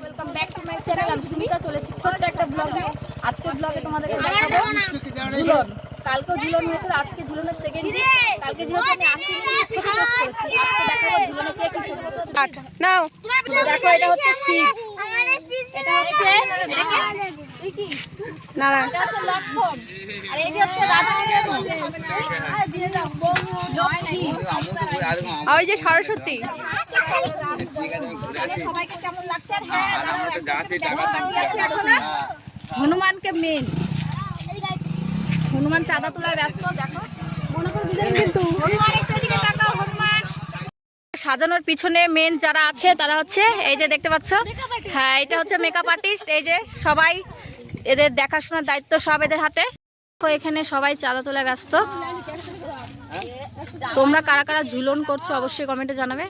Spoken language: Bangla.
Welcome back to my channel. আমি সুমিতা চলে এসেছি ছোট্ট একটা ব্লগ নিয়ে। আজকের ব্লগে তোমাদেরকে দেখাবো ঝুলন। কালকেও ঝুলন হয়েছিল, আজকে ঝুলনের সেকেন্ড ডে। কালকে যেহেতু আমি আসিনি ছোট পোস্ট করেছি, আজকে দেখাবো ঝুলনে কে কি শুরু করছে। নাও দেখো, এটা হচ্ছে শিব, এটা হচ্ছে না না, এটা হচ্ছে লক্ষণ, আর এই যে হচ্ছে রাধা আর ওই যে সরস্বতী। সবাইকে কেমন লাগছে? হনুমানকে মেন, হনুমান চাঁদা তোলায় ব্যস্ত। দেখো হনুমান সাজানোর পিছনে মেন যারা আছে তারা হচ্ছে এই যে দেখতে পাচ্ছ, হ্যাঁ এটা হচ্ছে মেকআপ আর্টিস্ট। এই যে সবাই এদের দেখাশোনার দায়িত্ব সব এদের হাতে। এখানে সবাই চাঁদা তোলায় ব্যস্ত। তোমরা কারা কারা ঝুলন করছো অবশ্যই কমেন্টে জানাবে।